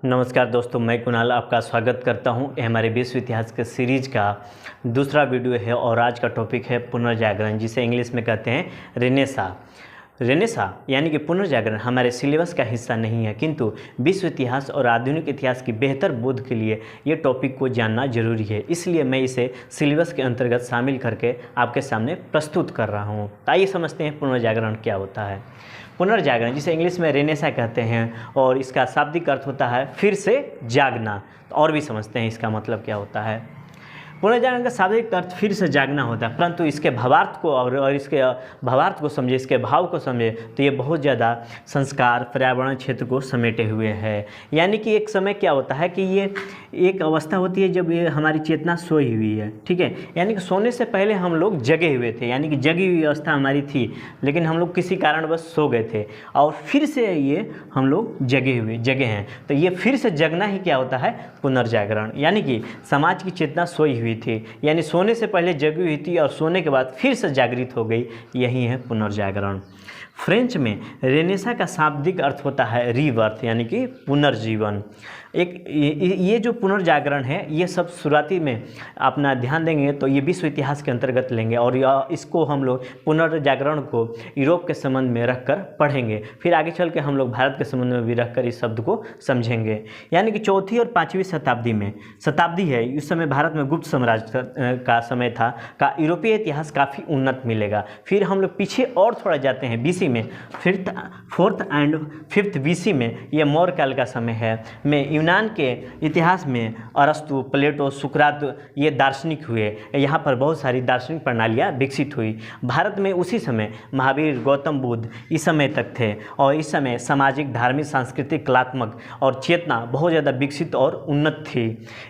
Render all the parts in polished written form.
नमस्कार दोस्तों, मैं कुणाल आपका स्वागत करता हूं। ये हमारे विश्व इतिहास के सीरीज का दूसरा वीडियो है और आज का टॉपिक है पुनर्जागरण, जिसे इंग्लिश में कहते हैं रेनेसा। रेनेसा यानी कि पुनर्जागरण हमारे सिलेबस का हिस्सा नहीं है, किंतु विश्व इतिहास और आधुनिक इतिहास की बेहतर बोध के लिए ये टॉपिक को जानना जरूरी है। इसलिए मैं इसे सिलेबस के अंतर्गत शामिल करके आपके सामने प्रस्तुत कर रहा हूँ। तो आइए समझते हैं पुनर्जागरण क्या होता है। पुनर्जागरण, जिसे इंग्लिश में रेनेसा कहते हैं और इसका शाब्दिक अर्थ होता है फिर से जागना। तो और भी समझते हैं इसका मतलब क्या होता है। पुनर्जागरण का शाब्दिक अर्थ फिर से जागना होता है, परंतु इसके भावार्थ को और इसके भावार्थ को समझे, इसके भाव को समझे तो ये बहुत ज़्यादा संस्कार पर्यावरण क्षेत्र को समेटे हुए है। यानी कि एक समय क्या होता है कि ये एक अवस्था होती है जब ये हमारी चेतना सोई हुई है, ठीक है। यानी कि सोने से पहले हम लोग जगे हुए थे, यानी कि जगी हुई अवस्था हमारी थी, लेकिन हम लोग किसी कारणवश सो गए थे और फिर से ये हम लोग जगे हैं। तो ये फिर से जगना ही क्या होता है, पुनर्जागरण। यानी कि समाज की चेतना सोई हुई थी, यानी सोने से पहले जगी हुई थी और सोने के बाद फिर से जागृत हो गई, यही है पुनर्जागरण। फ्रेंच में रेनेसा का शाब्दिक अर्थ होता है रीबर्थ, यानी कि पुनर्जीवन। ये जो पुनर्जागरण है, ये सब शुरुआती में अपना ध्यान देंगे तो ये विश्व इतिहास के अंतर्गत लेंगे और इसको हम लोग पुनर्जागरण को यूरोप के संबंध में रखकर पढ़ेंगे। फिर आगे चल के हम लोग भारत के संबंध में भी रखकर इस शब्द को समझेंगे। यानी कि चौथी और पाँचवीं शताब्दी है, इस समय भारत में गुप्त साम्राज्य का समय था, का यूरोपीय इतिहास काफ़ी उन्नत मिलेगा। फिर हम लोग पीछे और थोड़ा जाते हैं बीसी में, फोर्थ एंड फिफ्थ बीसी में, यह मौर्य काल का समय है। में यूनान के इतिहास में अरस्तु, प्लेटो, सुकरात ये दार्शनिक हुए। यहाँ पर बहुत सारी दार्शनिक प्रणालियाँ विकसित हुई। भारत में उसी समय महावीर, गौतम बुद्ध इस समय तक थे और इस समय सामाजिक, धार्मिक, सांस्कृतिक, कलात्मक और चेतना बहुत ज़्यादा विकसित और उन्नत थी।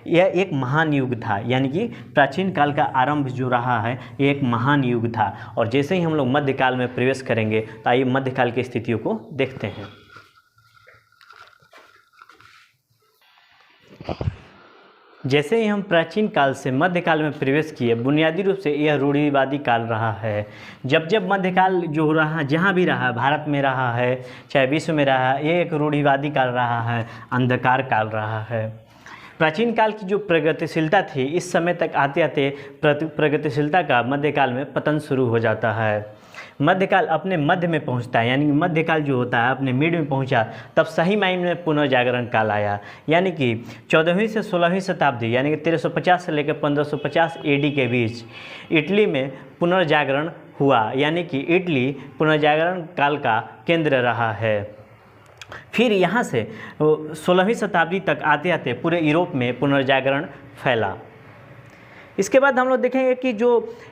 यह एक महान युग था, यानी कि प्राचीन काल का आरंभ जो रहा है, ये एक महान युग था। और जैसे ही हम लोग मध्यकाल में प्रवेश करेंगे तो आइए मध्यकाल की स्थितियों को देखते हैं। जैसे ही हम प्राचीन काल से मध्यकाल में प्रवेश किए, बुनियादी रूप से यह रूढ़िवादी काल रहा है। जब मध्यकाल जो हो रहा है, जहाँ भी रहा है, भारत में रहा है चाहे विश्व में रहा है, ये एक रूढ़िवादी काल रहा है, अंधकार काल रहा है। प्राचीन काल की जो प्रगतिशीलता थी, इस समय तक आते आते प्रगतिशीलता का मध्यकाल में पतन शुरू हो जाता है। मध्यकाल अपने मध्य में पहुंचता है, यानी कि मध्यकाल जो होता है अपने मिड में पहुंचा, तब सही मायने में पुनर्जागरण काल आया। यानी कि 14वीं से 16वीं शताब्दी, यानी कि 1350 से लेकर 1550 एडी के बीच इटली में पुनर्जागरण हुआ। यानी कि इटली पुनर्जागरण काल का केंद्र रहा है। फिर यहाँ से 16वीं शताब्दी तक आते आते पूरे यूरोप में पुनर्जागरण फैला। इसके बाद हम लोग देखेंगे कि जो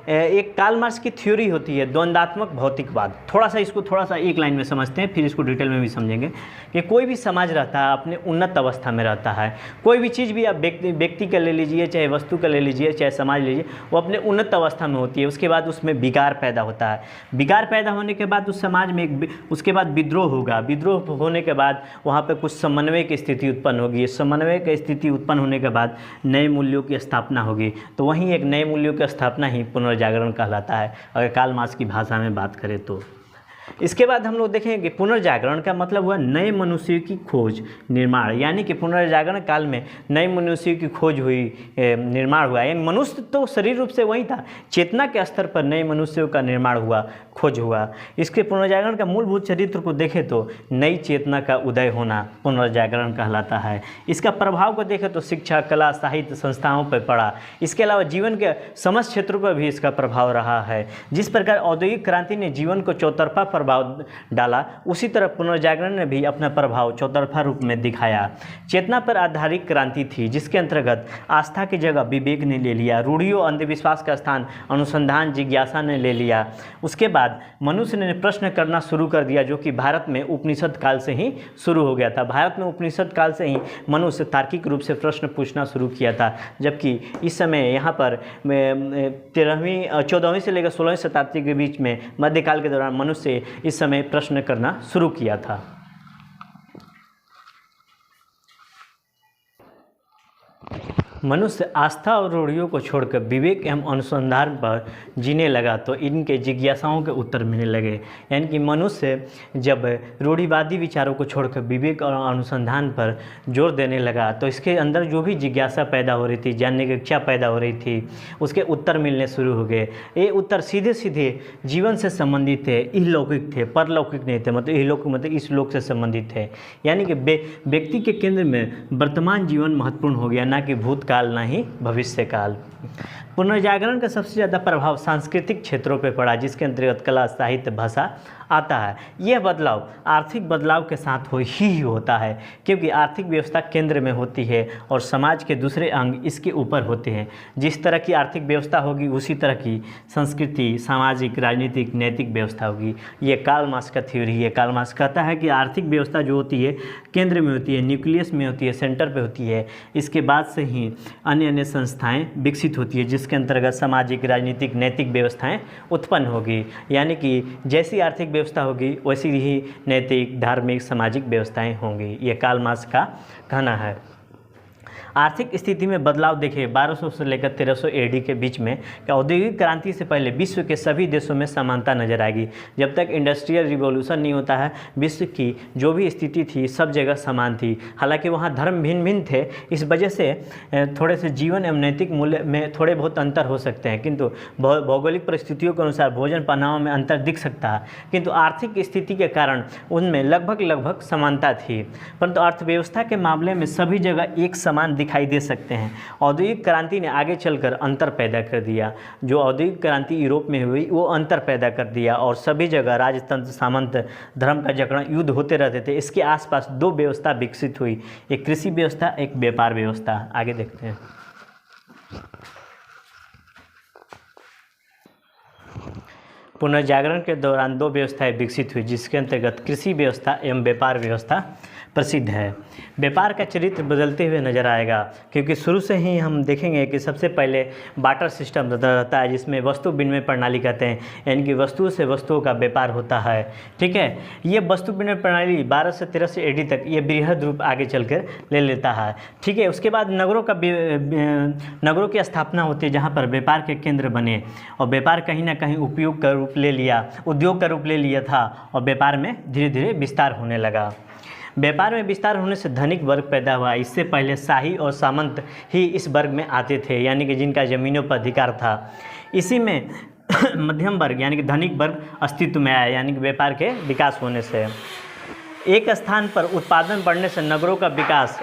एक कार्ल मार्क्स की थ्योरी होती है, द्वंद्वात्मक भौतिकवाद। इसको थोड़ा सा एक लाइन में समझते हैं, फिर इसको डिटेल में भी समझेंगे कि कोई भी समाज रहता है अपने उन्नत अवस्था में रहता है। कोई भी चीज़ भी आप व्यक्ति का ले लीजिए, चाहे वस्तु का ले लीजिए, चाहे समाज ले लीजिए, वो अपने उन्नत अवस्था में होती है। उसके बाद उसमें विकार पैदा होता है। विकार पैदा होने के बाद उस समाज में उसके बाद विद्रोह होगा। विद्रोह होने के बाद वहाँ पर कुछ समन्वय की स्थिति उत्पन्न होगी। समन्वय की स्थिति उत्पन्न होने के बाद नए मूल्यों की स्थापना होगी। तो वहीं एक नए मूल्यों की स्थापना ही पुनर्जागरण कहलाता है, अगर कार्ल मार्क्स की भाषा में बात करें तो। इसके बाद हम लोग देखेंगे कि पुनर्जागरण का मतलब हुआ नए मनुष्य की खोज, निर्माण। यानी कि पुनर्जागरण काल में नए मनुष्य की खोज हुई, निर्माण हुआ। यानी मनुष्य तो शरीर रूप से वही था, चेतना के स्तर पर नए मनुष्यों का निर्माण हुआ, खोज हुआ। इसके पुनर्जागरण का मूलभूत चरित्र को देखें तो नई चेतना का उदय होना पुनर्जागरण कहलाता है। इसका प्रभाव को देखें तो शिक्षा, कला, साहित्य संस्थाओं पर पड़ा। इसके अलावा जीवन के समस्त क्षेत्रों पर भी इसका प्रभाव रहा है। जिस प्रकार औद्योगिक क्रांति ने जीवन को चौतरफा प्रभाव डाला, उसी तरह पुनर्जागरण ने भी अपना प्रभाव चौतरफा रूप में दिखाया। चेतना पर आधारित क्रांति थी, जिसके अंतर्गत आस्था की जगह विवेक ने ले लिया, रूढ़ियों अंधविश्वास का स्थान अनुसंधान जिज्ञासा ने ले लिया। उसके बाद मनुष्य ने प्रश्न करना शुरू कर दिया, जो कि भारत में उपनिषद काल से ही शुरू हो गया था। भारत में उपनिषद काल से ही मनुष्य तार्किक रूप से प्रश्न पूछना शुरू किया था, जबकि इस समय यहाँ पर 14वीं से लेकर 16वीं शताब्दी के बीच में मध्यकाल के दौरान मनुष्य इस समय प्रश्न करना शुरू किया था। मनुष्य आस्था और रूढ़ियों को छोड़कर विवेक एवं अनुसंधान पर जीने लगा तो इनके जिज्ञासाओं के उत्तर मिलने लगे। यानी कि मनुष्य जब रूढ़िवादी विचारों को छोड़कर विवेक और अनुसंधान पर जोर देने लगा तो इसके अंदर जो भी जिज्ञासा पैदा हो रही थी, जानने की इच्छा पैदा हो रही थी, उसके उत्तर मिलने शुरू हो गए। ये उत्तर सीधे सीधे जीवन से संबंधित थे, इहलौकिक थे, परलौकिक नहीं थे। मतलब इहलौकिक मतलब इस लोक से संबंधित थे। यानी कि व्यक्ति के केंद्र में वर्तमान जीवन महत्वपूर्ण हो गया, ना कि भूतकाल ना ही भविष्य काल। पुनर्जागरण का सबसे ज़्यादा प्रभाव सांस्कृतिक क्षेत्रों पर पड़ा, जिसके अंतर्गत कला, साहित्य, भाषा आता है। यह बदलाव आर्थिक बदलाव के साथ ही होता है, क्योंकि आर्थिक व्यवस्था केंद्र में होती है और समाज के दूसरे अंग इसके ऊपर होते हैं। जिस तरह की आर्थिक व्यवस्था होगी उसी तरह की संस्कृति, सामाजिक, राजनीतिक, नैतिक व्यवस्था होगी। ये कार्ल मार्क्स का थ्योरी है। कार्ल मार्क्स कहता है कि आर्थिक व्यवस्था जो होती है केंद्र में होती है, न्यूक्लियस में होती है, सेंटर पे होती है। इसके बाद से ही अन्य अन्य संस्थाएं विकसित होती है, जिसके अंतर्गत सामाजिक, राजनीतिक, नैतिक व्यवस्थाएं उत्पन्न होगी। यानी कि जैसी आर्थिक व्यवस्था होगी वैसी ही नैतिक, धार्मिक, सामाजिक व्यवस्थाएं होंगी। ये कार्ल मार्क्स का कहना है। आर्थिक स्थिति में बदलाव देखिए 1200 से लेकर 1300 एडी के बीच में कि औद्योगिक क्रांति से पहले विश्व के सभी देशों में समानता नजर आएगी। जब तक इंडस्ट्रियल रिवॉल्यूशन नहीं होता है, विश्व की जो भी स्थिति थी सब जगह समान थी। हालांकि वहाँ धर्म भिन्न भिन्न थे, इस वजह से थोड़े से जीवन एवं नैतिक मूल्य में थोड़े बहुत अंतर हो सकते हैं, किंतु भौगोलिक परिस्थितियों के अनुसार भोजन पहनावा में अंतर दिख सकता है, किंतु आर्थिक स्थिति के कारण उनमें लगभग समानता थी। परंतु अर्थव्यवस्था के मामले में सभी जगह एक समान दिखाई दे सकते हैं। औद्योगिक क्रांति ने आगे चलकर अंतर पैदा कर दिया। जो औद्योगिक क्रांति यूरोप में हुई वो अंतर पैदा कर दिया और सभी जगह राजतंत्र, सामंत, धर्म का जकड़न, युद्ध होते रहते थे। इसके आसपास दो व्यवस्था विकसित हुई, एक कृषि व्यवस्था, एक व्यापार व्यवस्था। आगे देखते हैं। पुनर्जागरण के दौरान दो व्यवस्थाएं विकसित हुई, जिसके अंतर्गत कृषि व्यवस्था एवं व्यापार व्यवस्था प्रसिद्ध है। व्यापार का चरित्र बदलते हुए नजर आएगा, क्योंकि शुरू से ही हम देखेंगे कि सबसे पहले बार्टर सिस्टम रहता है, जिसमें वस्तु विनिमय प्रणाली कहते हैं, यानी कि वस्तुओं से वस्तुओं का व्यापार होता है। ठीक है, ये वस्तु विनिमय प्रणाली 12 से 1300 एडी तक ये बृहद रूप आगे चलकर ले लेता है। ठीक है, उसके बाद नगरों की स्थापना होती है, जहाँ पर व्यापार के केंद्र बने और व्यापार कहीं ना कहीं उपयोग का रूप ले लिया, उद्योग का रूप ले लिया था और व्यापार में धीरे धीरे विस्तार होने लगा। व्यापार में विस्तार होने से धनिक वर्ग पैदा हुआ। इससे पहले शाही और सामंत ही इस वर्ग में आते थे, यानी कि जिनका ज़मीनों पर अधिकार था। इसी में मध्यम वर्ग यानी कि धनिक वर्ग अस्तित्व में आया, यानी कि व्यापार के विकास होने से एक स्थान पर उत्पादन बढ़ने से नगरों का विकास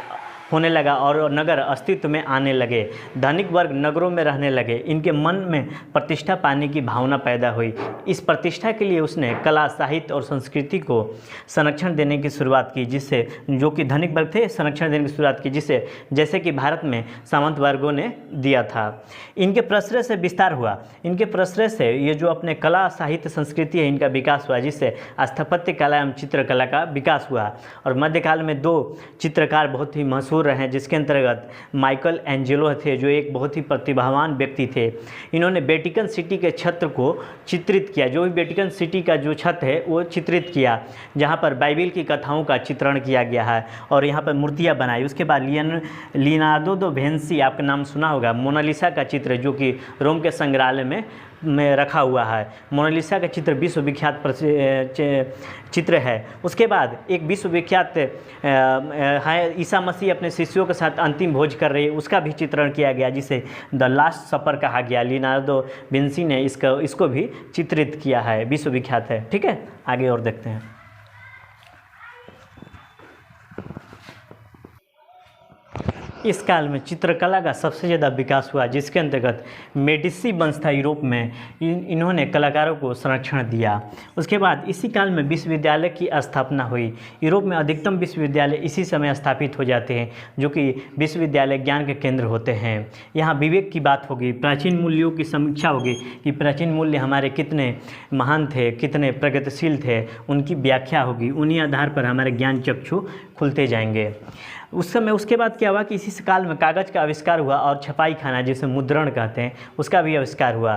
होने लगा और नगर अस्तित्व में आने लगे। धनिक वर्ग नगरों में रहने लगे। इनके मन में प्रतिष्ठा पाने की भावना पैदा हुई। इस प्रतिष्ठा के लिए उसने कला, साहित्य और संस्कृति को संरक्षण देने की शुरुआत की, जिससे जो कि धनिक वर्ग थे संरक्षण देने की शुरुआत की, जिससे जैसे कि भारत में सामंत वर्गों ने दिया था। इनके प्रश्रय से विस्तार हुआ। इनके प्रश्रय से ये जो अपने कला, साहित्य, संस्कृति है, इनका विकास हुआ, जिससे स्थापत्य कला एवं चित्रकला का विकास हुआ। और मध्यकाल में दो चित्रकार बहुत ही मशहूर रहे, जिसके अंतर्गत माइकल एंजेलो थे, जो एक बहुत ही प्रतिभावान व्यक्ति थे। इन्होंने वेटिकन सिटी के छत्र को चित्रित किया। जो भी वेटिकन सिटी का जो छत है वो चित्रित किया, जहाँ पर बाइबिल की कथाओं का चित्रण किया गया है और यहाँ पर मूर्तियाँ बनाई। उसके बाद लियोनार्डो दा विंची, आपका नाम सुना होगा, मोनालिसा का चित्र जो कि रोम के संग्रहालय में रखा हुआ है। मोनालिसा का चित्र विश्वविख्यात चित्र है। उसके बाद एक विश्वविख्यात है, ईसा मसीह अपने शिष्यों के साथ अंतिम भोज कर रहे हैं, उसका भी चित्रण किया गया, जिसे द लास्ट सपर कहा गया। लियोनार्डो विंची ने इसको भी चित्रित किया है, विश्वविख्यात है। ठीक है, आगे और देखते हैं। इस काल में चित्रकला का सबसे ज़्यादा विकास हुआ, जिसके अंतर्गत मेडिसी वंश था यूरोप में। इन्होंने कलाकारों को संरक्षण दिया। उसके बाद इसी काल में विश्वविद्यालय की स्थापना हुई। यूरोप में अधिकतम विश्वविद्यालय इसी समय स्थापित हो जाते हैं, जो कि विश्वविद्यालय ज्ञान के केंद्र होते हैं। यहाँ विवेक की बात होगी, प्राचीन मूल्यों की समीक्षा होगी कि प्राचीन मूल्य हमारे कितने महान थे, कितने प्रगतिशील थे, उनकी व्याख्या होगी। उन्हीं आधार पर हमारे ज्ञान चक्षु खुलते जाएंगे। उस समय उसके बाद क्या हुआ कि इसी काल में कागज़ का आविष्कार हुआ और छपाई खाना जिसे मुद्रण कहते हैं उसका भी आविष्कार हुआ।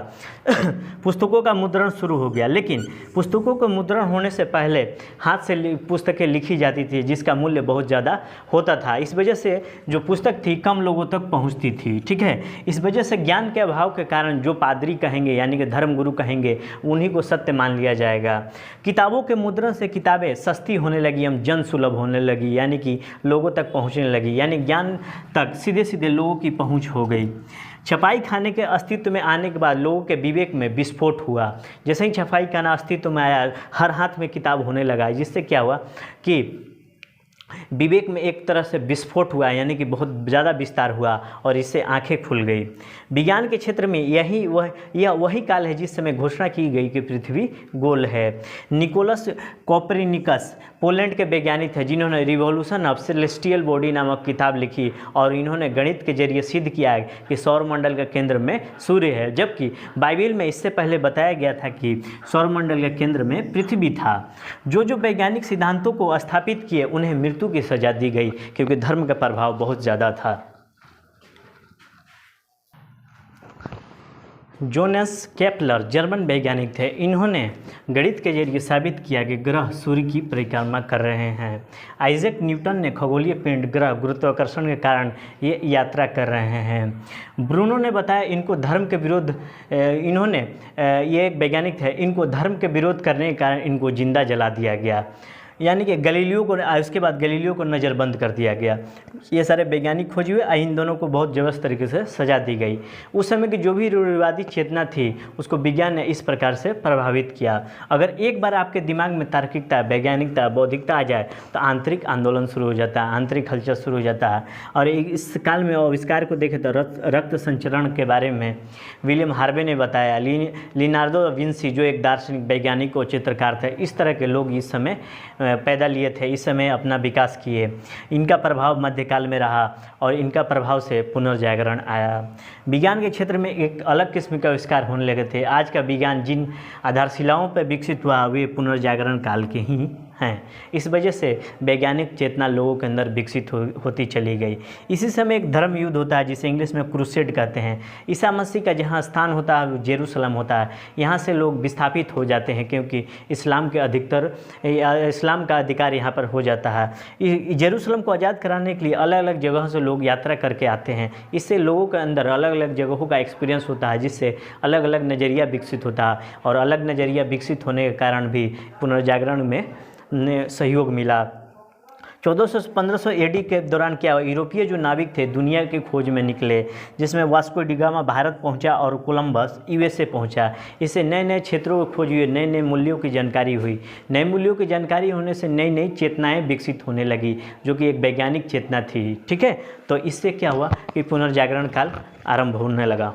पुस्तकों का मुद्रण शुरू हो गया, लेकिन पुस्तकों का मुद्रण होने से पहले हाथ से पुस्तकें लिखी जाती थी जिसका मूल्य बहुत ज़्यादा होता था। इस वजह से जो पुस्तक थी कम लोगों तक पहुँचती थी, ठीक है। इस वजह से ज्ञान के अभाव के कारण जो पादरी कहेंगे यानी कि धर्मगुरु कहेंगे उन्हीं को सत्य मान लिया जाएगा। किताबों के मुद्रण से किताबें सस्ती होने लगी, हम जन सुलभ होने लगी, यानी कि लोगों तक पहुंचने लगी, यानी ज्ञान तक सीधे सीधे लोगों की पहुंच हो गई। छपाई खाने के अस्तित्व में आने के बाद लोगों के विवेक में विस्फोट हुआ। जैसे ही छपाई खाना अस्तित्व में आया, हर हाथ में किताब होने लगा, जिससे क्या हुआ कि विवेक में एक तरह से विस्फोट हुआ, यानी कि बहुत ज़्यादा विस्तार हुआ और इससे आंखें खुल गई। विज्ञान के क्षेत्र में यह वही काल है जिस समय घोषणा की गई कि पृथ्वी गोल है। निकोलस कोपरनिकस पोलैंड के वैज्ञानिक थे जिन्होंने रिवॉल्यूशन ऑफ सेलेस्टियल बॉडी नामक किताब लिखी और इन्होंने गणित के जरिए सिद्ध किया कि सौरमंडल के केंद्र में सूर्य है, जबकि बाइबल में इससे पहले बताया गया था कि सौरमंडल के केंद्र में पृथ्वी था। जो वैज्ञानिक सिद्धांतों को स्थापित किए उन्हें मृत्यु की सजा दी गई क्योंकि धर्म का प्रभाव बहुत ज़्यादा था। जोनास केपलर जर्मन वैज्ञानिक थे। इन्होंने गणित के जरिए साबित किया कि ग्रह सूर्य की परिक्रमा कर रहे हैं। आइजैक न्यूटन ने खगोलीय पिंड ग्रह गुरुत्वाकर्षण के कारण ये यात्रा कर रहे हैं। ब्रूनो ने बताया इनको धर्म के विरोध ये एक वैज्ञानिक थे, इनको धर्म के विरोध करने के कारण इनको जिंदा जला दिया गया, यानी कि गैलीलियो को उसके बाद गैलीलियो को नज़रबंद कर दिया गया। ये सारे वैज्ञानिक खोज हुए, इन दोनों को बहुत जबरदस्त तरीके से सजा दी गई। उस समय की जो भी रूढ़िवादी चेतना थी उसको विज्ञान ने इस प्रकार से प्रभावित किया। अगर एक बार आपके दिमाग में तार्किकता, वैज्ञानिकता, बौद्धिकता आ जाए तो आंतरिक आंदोलन शुरू हो जाता है, आंतरिक हलचल शुरू हो जाता है। और इस काल में आविष्कार को देखें तो रक्त संचरण के बारे में विलियम हार्वे ने बताया। लियोनार्डो दा विंसी जो एक दार्शनिक, वैज्ञानिक और चित्रकार थे, इस तरह के लोग इस समय पैदा लिए थे, इस समय अपना विकास किए। इनका प्रभाव मध्यकाल में रहा और इनका प्रभाव से पुनर्जागरण आया। विज्ञान के क्षेत्र में एक अलग किस्म का आविष्कार होने लगे थे। आज का विज्ञान जिन आधारशिलाओं पर विकसित हुआ वे पुनर्जागरण काल के ही हैं। इस वजह से वैज्ञानिक चेतना लोगों के अंदर विकसित होती चली गई। इसी समय एक धर्म युद्ध होता है जिसे इंग्लिश में क्रूसेड कहते हैं। ईसा मसीह का जहाँ स्थान होता है वो जेरूसलम होता है। यहाँ से लोग विस्थापित हो जाते हैं क्योंकि इस्लाम का अधिकार यहाँ पर हो जाता है। जेरूसलम को आज़ाद कराने के लिए अलग अलग जगहों से लोग यात्रा करके आते हैं। इससे लोगों के अंदर अलग अलग जगहों का एक्सपीरियंस होता है, जिससे अलग अलग नज़रिया विकसित होता है और अलग नज़रिया विकसित होने के कारण भी पुनर्जागरण में सहयोग मिला। 1400-1500 एडी के दौरान क्या हुआ, यूरोपीय जो नाविक थे दुनिया की खोज में निकले, जिसमें वास्को डी गामा भारत पहुंचा और कोलंबस यूएसए पहुंचा। इससे नए नए क्षेत्रों की खोज हुई, नए नए मूल्यों की जानकारी हुई। नए मूल्यों की जानकारी होने से नई नई चेतनाएं विकसित होने लगी जो कि एक वैज्ञानिक चेतना थी, ठीक है। तो इससे क्या हुआ कि पुनर्जागरण काल आरंभ होने लगा।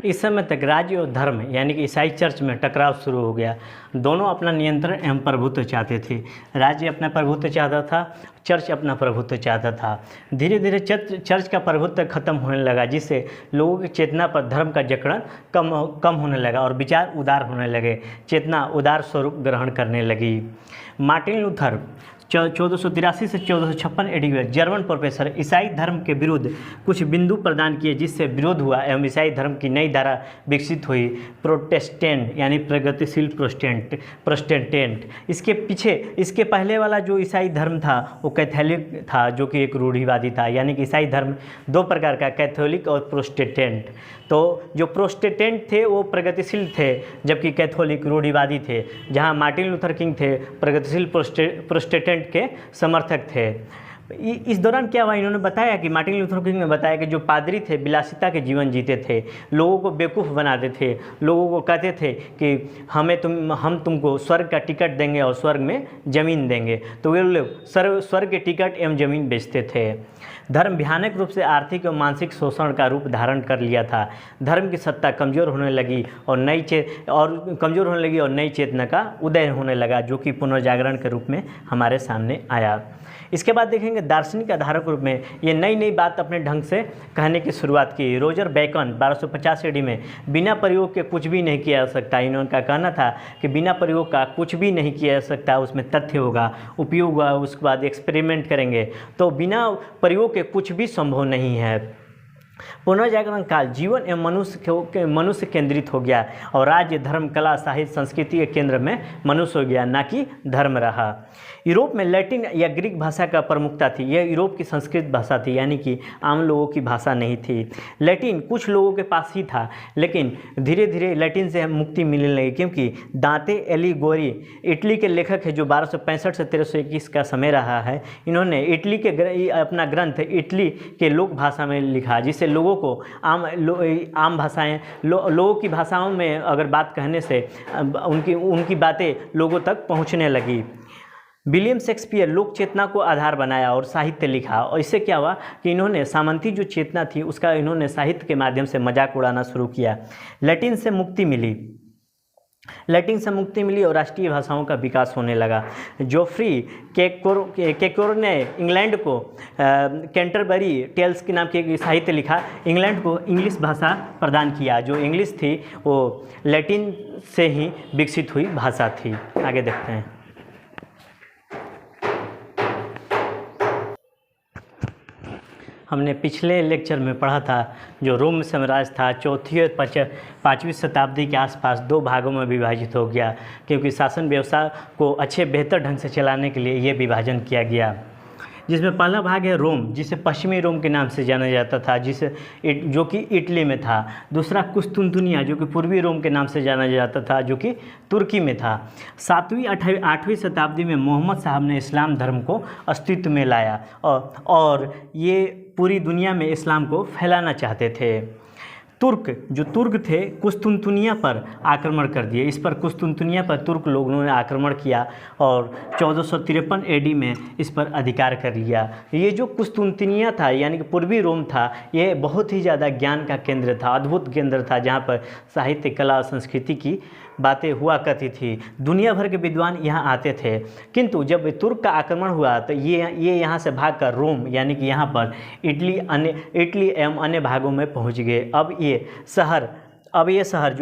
इस समय तक राज्य और धर्म यानी कि ईसाई चर्च में टकराव शुरू हो गया। दोनों अपना नियंत्रण एवं प्रभुत्व चाहते थे। राज्य अपना प्रभुत्व चाहता था, चर्च अपना प्रभुत्व चाहता था। धीरे धीरे चर्च का प्रभुत्व खत्म होने लगा, जिससे लोगों की चेतना पर धर्म का जकड़न कम होने लगा और विचार उदार होने लगे। चेतना उदार स्वरूप ग्रहण करने लगी। मार्टिन लूथर 1483 से 1456 एडी में जर्मन प्रोफेसर ईसाई धर्म के विरुद्ध कुछ बिंदु प्रदान किए, जिससे विरोध हुआ एवं ईसाई धर्म की नई धारा विकसित हुई, प्रोटेस्टेंट यानी प्रगतिशील प्रोटेस्टेंट। इसके पहले वाला जो ईसाई धर्म था वो कैथोलिक था, जो कि एक रूढ़िवादी था। यानी कि ईसाई धर्म दो प्रकार का, कैथोलिक और प्रोटेस्टेंट। तो जो प्रोटेस्टेंट थे वो प्रगतिशील थे, जबकि कैथोलिक रूढ़िवादी थे। जहाँ मार्टिन लूथर किंग थे प्रगतिशील प्रोटेस्टेंट के समर्थक थे। इस दौरान क्या हुआ, इन्होंने बताया कि मार्टिन लूथर किंग ने बताया कि जो पादरी थे विलासिता के जीवन जीते थे, लोगों को बेवकूफ़ बनाते थे, लोगों को कहते थे कि हम तुमको स्वर्ग का टिकट देंगे और स्वर्ग में ज़मीन देंगे। तो वे लोग स्वर्ग के टिकट एवं ज़मीन बेचते थे। धर्म भयानक रूप से आर्थिक और मानसिक शोषण का रूप धारण कर लिया था। धर्म की सत्ता कमज़ोर होने लगी और नई चेतना का उदय होने लगा, जो कि पुनर्जागरण के रूप में हमारे सामने आया। इसके बाद देखेंगे देखेंगे दार्शनिक आधारक रूप में ये नई नई बात अपने ढंग से कहने की शुरुआत की। रोजर बैकन 1250 ईडी में बिना प्रयोग के कुछ भी नहीं किया जा सकता। इनका कहना था कि बिना प्रयोग का कुछ भी नहीं किया जा सकता, उसमें तथ्य होगा, उपयोग होगा, उसके बाद एक्सपेरिमेंट करेंगे, तो बिना प्रयोग के कुछ भी संभव नहीं है। पुनर्जागरण काल जीवन एवं मनुष्य केंद्रित हो गया और राज्य, धर्म, कला, साहित्य, संस्कृति के केंद्र में मनुष्य हो गया, ना कि धर्म रहा। यूरोप में लैटिन या ग्रीक भाषा का प्रमुखता थी। यह यूरोप की संस्कृत भाषा थी, यानी कि आम लोगों की भाषा नहीं थी। लैटिन कुछ लोगों के पास ही था, लेकिन धीरे धीरे लैटिन से मुक्ति मिलने लगी, क्योंकि दांते एलिगोरी इटली के लेखक है जो 1265 से 1321 का समय रहा है। इन्होंने इटली के अपना ग्रंथ इटली के लोक भाषा में लिखा, जिससे लोगों को आम भाषाएं लोगों की भाषाओं में अगर बात कहने से उनकी बातें लोगों तक पहुंचने लगी। विलियम शेक्सपियर लोक चेतना को आधार बनाया और साहित्य लिखा, और इससे क्या हुआ कि इन्होंने सामंती जो चेतना थी उसका इन्होंने साहित्य के माध्यम से मजाक उड़ाना शुरू किया। लैटिन से मुक्ति मिली और राष्ट्रीय भाषाओं का विकास होने लगा। जोफ्री केकोर ने इंग्लैंड को कैंटरबरी टेल्स के नाम के साहित्य लिखा, इंग्लैंड को इंग्लिश भाषा प्रदान किया। जो इंग्लिश थी वो लैटिन से ही विकसित हुई भाषा थी। आगे देखते हैं। हमने पिछले लेक्चर में पढ़ा था जो रोम साम्राज्य था चौथी और पाँचवीं शताब्दी के आसपास दो भागों में विभाजित हो गया, क्योंकि शासन व्यवस्था को अच्छे बेहतर ढंग से चलाने के लिए ये विभाजन किया गया। जिसमें पहला भाग है रोम, जिसे पश्चिमी रोम के नाम से जाना जाता था, जो कि इटली में था। दूसरा कुस्तुनतुनिया, जो कि पूर्वी रोम के नाम से जाना जाता था, जो कि तुर्की में था। 7वीं 8वीं शताब्दी में मोहम्मद साहब ने इस्लाम धर्म को अस्तित्व में लाया और ये पूरी दुनिया में इस्लाम को फैलाना चाहते थे। तुर्क थे कुस्तुनतुनिया पर आक्रमण कर दिए। इस पर कुस्तुनतुनिया पर तुर्क लोगों ने आक्रमण किया और 1453 एडी में इस पर अधिकार कर लिया। ये जो कुस्तुनतुनिया था यानी कि पूर्वी रोम था, ये बहुत ही ज़्यादा ज्ञान का केंद्र था, अद्भुत केंद्र था, जहाँ पर साहित्य, कला और संस्कृति की बातें हुआ करती थी। दुनिया भर के विद्वान यहाँ आते थे। किंतु जब तुर्क का आक्रमण हुआ तो ये यहाँ से भागकर रोम यानी कि यहाँ पर इटली एवं अन्य भागों में पहुँच गए। अब ये शहर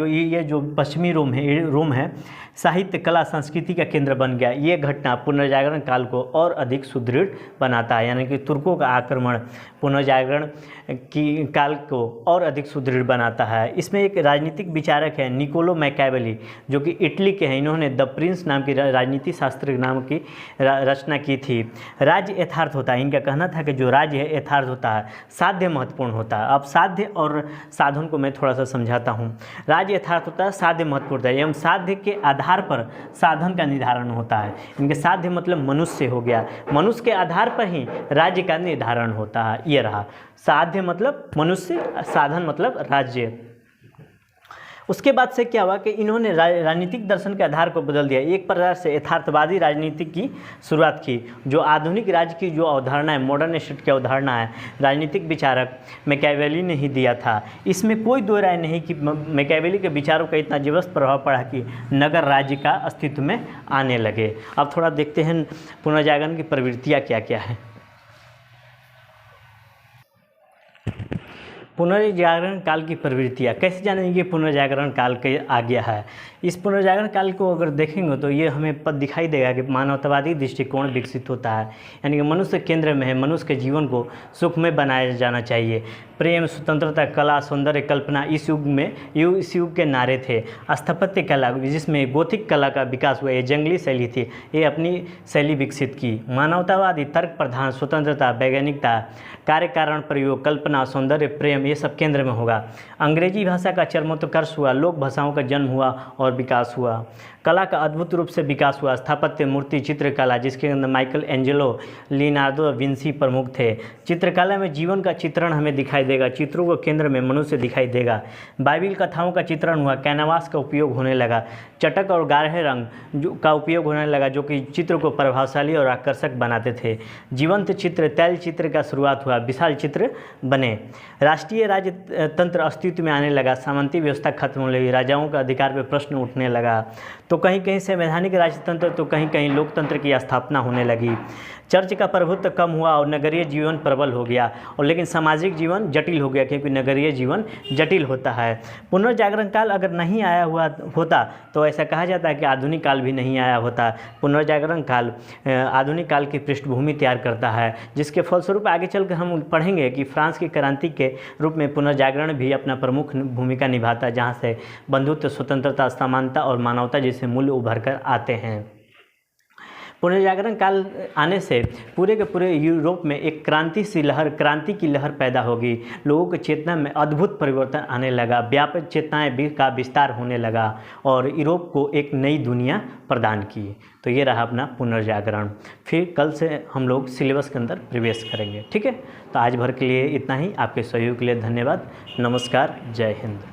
जो पश्चिमी रोम है साहित्य, कला, संस्कृति का केंद्र बन गया। ये घटना पुनर्जागरण काल को और अधिक सुदृढ़ बनाता है, यानी कि तुर्कों का आक्रमण पुनर्जागरण की काल को और अधिक सुदृढ़ बनाता है। इसमें एक राजनीतिक विचारक है निकोलो मैकियावेली, जो कि इटली के हैं। इन्होंने द प्रिंस नाम की राजनीति शास्त्र नाम की रचना की थी। राज्य यथार्थ होता है, इनका कहना था कि जो राज्य है यथार्थ होता है, साध्य महत्वपूर्ण होता है। अब साध्य और साधन को मैं थोड़ा सा समझाता हूँ। राज्य यथार्थ होता है, साध्य महत्वपूर्ण है, एवं साध्य के आधार पर साधन का निर्धारण होता है। इनके साध्य मतलब मनुष्य हो गया, मनुष्य के आधार पर ही राज्य का निर्धारण होता है। ये रहा साध्य मतलब मनुष्य, साधन मतलब राज्य। उसके बाद से क्या हुआ कि इन्होंने राजनीतिक दर्शन के आधार को बदल दिया। एक प्रकार से यथार्थवादी राजनीति की शुरुआत की। जो आधुनिक राज्य की जो अवधारणा है, मॉडर्न स्टेट की अवधारणा है, राजनीतिक विचारक मैकियावेली ने ही दिया था। इसमें कोई दो राय नहीं कि मैकियावेली के विचारों का इतना जबरदस्त प्रभाव पड़ा कि नगर राज्य का अस्तित्व में आने लगे। अब थोड़ा देखते हैं पुनर्जागरण की प्रवृत्तियाँ क्या क्या है। पुनर्जागरण काल की प्रवृत्तियाँ कैसे जानेंगे? पुनर्जागरण काल के आ गया है। इस पुनर्जागरण काल को अगर देखेंगे तो ये हमें पद दिखाई देगा कि मानवतावादी दृष्टिकोण विकसित होता है, यानी कि मनुष्य केंद्र में है, मनुष्य के जीवन को सुखमय बनाया जाना चाहिए। प्रेम, स्वतंत्रता, कला, सौंदर्य, कल्पना इस युग के नारे थे। स्थापत्य कला, जिसमें गोथिक कला का विकास हुआ, ये जंगली शैली थी, ये अपनी शैली विकसित की। मानवतावादी तर्क प्रधान, स्वतंत्रता, वैज्ञानिकता, कार्य कारण प्रयोग, कल्पना, सौंदर्य, प्रेम ये सब केंद्र में होगा। अंग्रेजी भाषा का चरमोत्कर्ष हुआ, लोक भाषाओं का जन्म हुआ और विकास हुआ। कला का अद्भुत रूप से विकास हुआ। स्थापत्य, मूर्ति, चित्रकला, जिसके अंदर माइकल एंजेलो, लियोनार्डो विंसी प्रमुख थे। चित्रकला में जीवन का चित्रण हमें दिखाई देगा, चित्रों को केंद्र में मनुष्य दिखाई देगा। बाइबिल कथाओं का चित्रण हुआ, कैनवास का उपयोग होने लगा, चटक और गाढ़े रंग का उपयोग होने लगा जो कि चित्र को प्रभावशाली और आकर्षक बनाते थे। जीवंत चित्र, तैल चित्र का शुरुआत हुआ, विशाल चित्र बने। राष्ट्रीय राजतंत्र अस्तित्व में आने लगा, सामंती व्यवस्था खत्म होने लगी, राजाओं का अधिकार पर प्रश्न उठने लगा। तो कहीं कहीं संवैधानिक राजतंत्र तो कहीं कहीं लोकतंत्र की स्थापना होने लगी। चर्च का प्रभुत्व कम हुआ और नगरीय जीवन प्रबल हो गया, और लेकिन सामाजिक जीवन जटिल हो गया, क्योंकि नगरीय जीवन जटिल होता है। पुनर्जागरण काल अगर नहीं आया हुआ होता तो ऐसा कहा जाता है कि आधुनिक काल भी नहीं आया होता। पुनर्जागरण काल आधुनिक काल की पृष्ठभूमि तैयार करता है, जिसके फलस्वरूप आगे चलकर हम पढ़ेंगे कि फ्रांस की क्रांति के रूप में पुनर्जागरण भी अपना प्रमुख भूमिका निभाता है, जहाँ से बंधुत्व, स्वतंत्रता, समानता और मानवता जैसे मूल्य उभर कर आते हैं। पुनर्जागरण काल आने से पूरे के पूरे यूरोप में एक क्रांति की लहर पैदा होगी। लोगों की चेतना में अद्भुत परिवर्तन आने लगा, व्यापक चेतनाएं का विस्तार होने लगा और यूरोप को एक नई दुनिया प्रदान की। तो ये रहा अपना पुनर्जागरण। फिर कल से हम लोग सिलेबस के अंदर प्रवेश करेंगे, ठीक है। तो आज भर के लिए इतना ही। आपके सहयोग के लिए धन्यवाद। नमस्कार, जय हिंद।